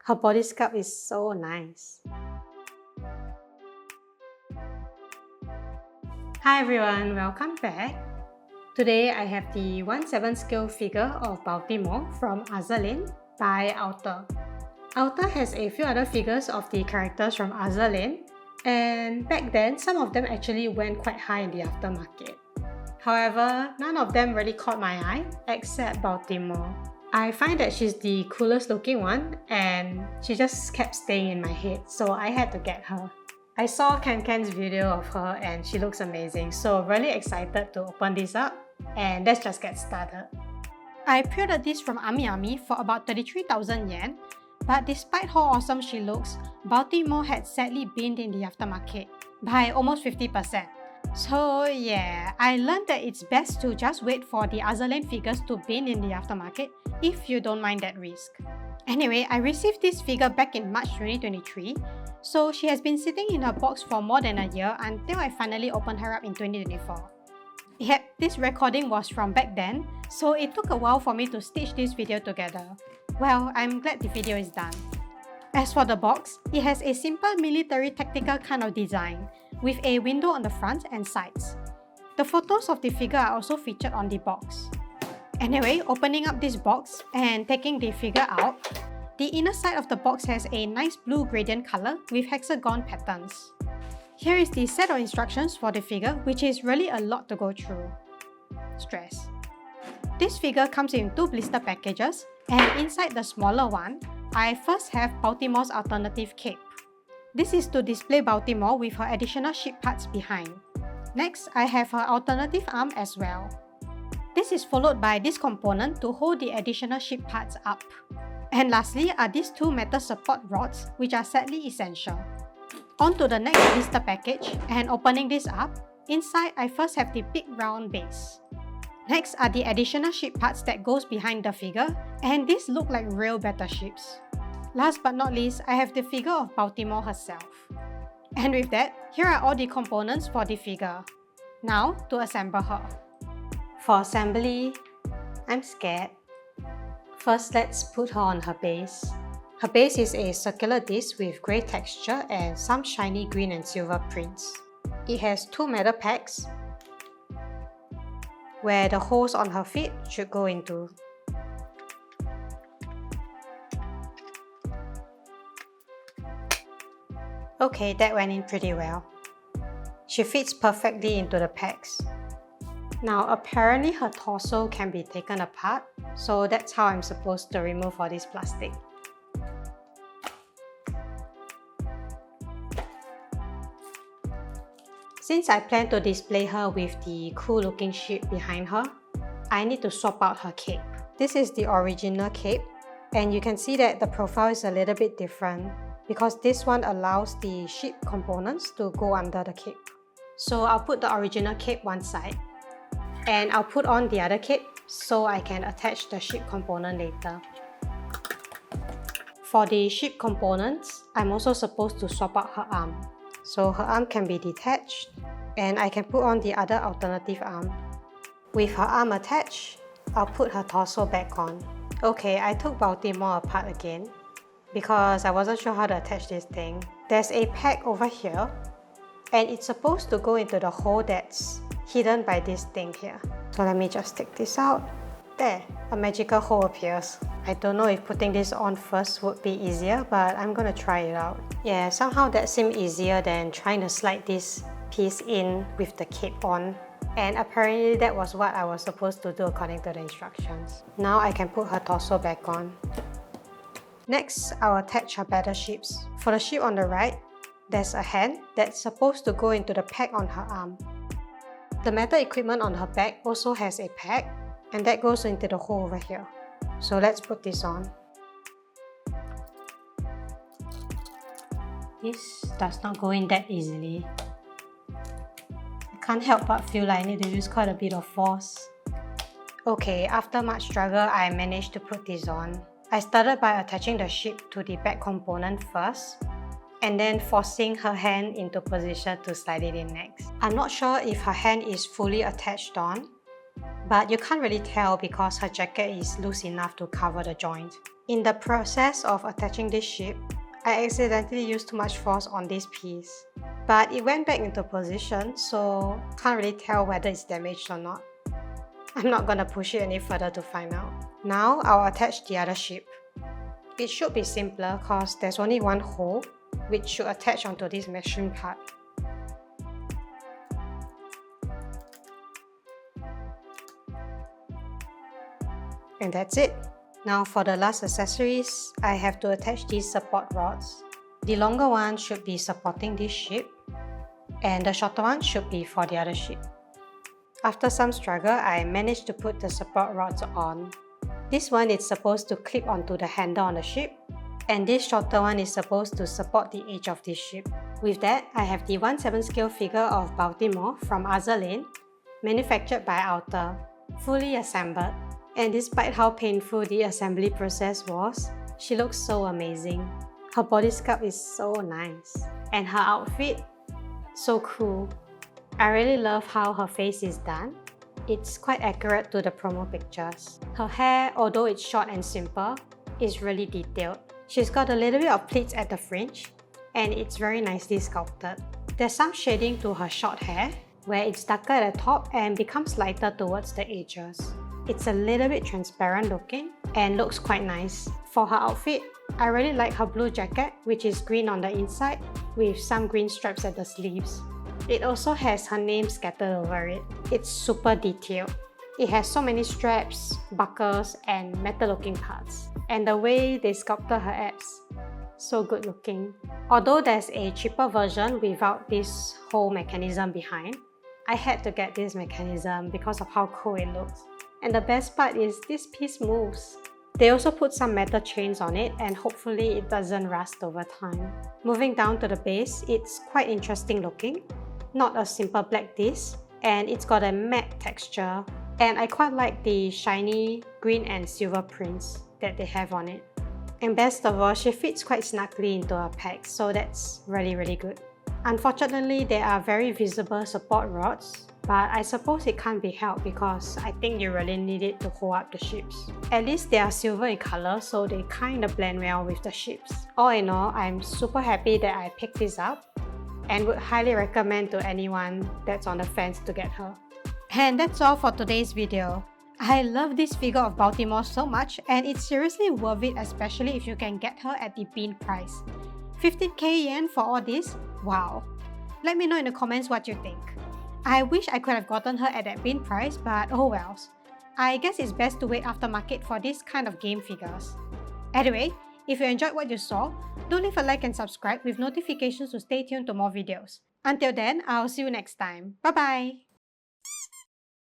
Her body sculpt is so nice. Hi everyone, welcome back. Today I have the 1/7 scale figure of Baltimore from Azurlane by Azur. Azur has a few other figures of the characters from Azurlane, and back then some of them actually went quite high in the aftermarket. However, none of them really caught my eye except Baltimore. I find that she's the coolest looking one and she just kept staying in my head, so I had to get her. I saw Ken's video of her and she looks amazing, so really excited to open this up, and let's just get started. I pre-ordered this from Ami for about 33,000 yen, but despite how awesome she looks, Baltimore had sadly binned in the aftermarket by almost 50%. So yeah, I learned that it's best to just wait for the Azurlane figures to bin in the aftermarket if you don't mind that risk. Anyway, I received this figure back in March 2023, so she has been sitting in her box for more than a year until I finally opened her up in 2024. Yep, this recording was from back then, so it took a while for me to stitch this video together. Well, I'm glad the video is done. As for the box, it has a simple military tactical kind of design, with a window on the front and sides. The photos of the figure are also featured on the box. Anyway, opening up this box and taking the figure out, the inner side of the box has a nice blue gradient color with hexagon patterns. Here is the set of instructions for the figure, which is really a lot to go through. Stress. This figure comes in 2 blister packages, and inside the smaller one, I first have Baltimore's alternative cape. This is to display Baltimore with her additional ship parts behind. Next, I have her alternative arm as well. This is followed by this component to hold the additional ship parts up. And lastly are these 2 metal support rods, which are sadly essential. On to the next blister package, and opening this up, inside I first have the big round base. Next are the additional ship parts that goes behind the figure, and these look like real battleships. Last but not least, I have the figure of Baltimore herself. And with that, here are all the components for the figure. Now, to assemble her. For assembly, I'm scared. First, let's put her on her base. Her base is a circular disc with grey texture and some shiny green and silver prints. It has 2 metal pegs, where the holes on her feet should go into. Okay, that went in pretty well. She fits perfectly into the pegs. Now apparently her torso can be taken apart, so that's how I'm supposed to remove all this plastic. Since I plan to display her with the cool looking ship behind her, I need to swap out her cape. This is the original cape, and you can see that the profile is a little bit different because this one allows the ship components to go under the cape. So I'll put the original cape one side, and I'll put on the other cape so I can attach the ship component later. For the ship components, I'm also supposed to swap out her arm. So her arm can be detached, and I can put on the other alternative arm. With her arm attached, I'll put her torso back on. Okay, I took Baltimore apart again because I wasn't sure how to attach this thing. There's a peg over here, and it's supposed to go into the hole that's hidden by this thing here. So let me just take this out. There, a magical hole appears. I don't know if putting this on first would be easier, but I'm gonna try it out. Yeah, somehow that seemed easier than trying to slide this piece in with the cape on. And apparently that was what I was supposed to do according to the instructions. Now I can put her torso back on. Next, I'll attach her battleships. For the ship on the right, there's a hand that's supposed to go into the peg on her arm. The metal equipment on her back also has a peg, and that goes into the hole over here. So let's put this on. This does not go in that easily. I can't help but feel like I need to use quite a bit of force. Okay, after much struggle, I managed to put this on. I started by attaching the ship to the back component first, and then forcing her hand into position to slide it in next. I'm not sure if her hand is fully attached on, but you can't really tell because her jacket is loose enough to cover the joint. In the process of attaching this ship, I accidentally used too much force on this piece, but it went back into position, so can't really tell whether it's damaged or not. I'm not gonna push it any further to find out. Now I'll attach the other ship. It should be simpler cause there's only one hole which should attach onto this meshing part. And that's it. Now for the last accessories, I have to attach these support rods. The longer one should be supporting this ship, and the shorter one should be for the other ship. After some struggle, I managed to put the support rods on. This one is supposed to clip onto the handle on the ship, and this shorter one is supposed to support the edge of this ship. With that, I have the 1/7 scale figure of Baltimore from Azur, manufactured by Azur, fully assembled. And despite how painful the assembly process was, she looks so amazing. Her body sculpt is so nice. And her outfit, so cool. I really love how her face is done. It's quite accurate to the promo pictures. Her hair, although it's short and simple, is really detailed. She's got a little bit of pleats at the fringe, and it's very nicely sculpted. There's some shading to her short hair, where it's darker at the top and becomes lighter towards the edges. It's a little bit transparent looking and looks quite nice. For her outfit, I really like her blue jacket, which is green on the inside with some green stripes at the sleeves. It also has her name scattered over it. It's super detailed. It has so many straps, buckles, and metal looking parts. And the way they sculpted her abs, so good looking. Although there's a cheaper version without this whole mechanism behind, I had to get this mechanism because of how cool it looks. And the best part is this piece moves. They also put some metal chains on it and hopefully it doesn't rust over time. Moving down to the base, it's quite interesting looking. Not a simple black disc, and it's got a matte texture. And I quite like the shiny green and silver prints that they have on it. And best of all, she fits quite snugly into her pack, so that's really good. Unfortunately, there are very visible support rods, but I suppose it can't be helped because I think you really need it to hold up the ships. At least they are silver in color, so they kinda blend well with the ships. All in all, I'm super happy that I picked this up and would highly recommend to anyone that's on the fence to get her. And that's all for today's video. I love this figure of Baltimore so much, and it's seriously worth it, especially if you can get her at the bin price. 15k yen for all this? Wow. Let me know in the comments what you think. I wish I could have gotten her at that bin price, but oh wells. I guess it's best to wait aftermarket for this kind of game figures. Anyway, if you enjoyed what you saw, don't leave a like and subscribe with notifications to stay tuned to more videos. Until then, I'll see you next time. Bye bye!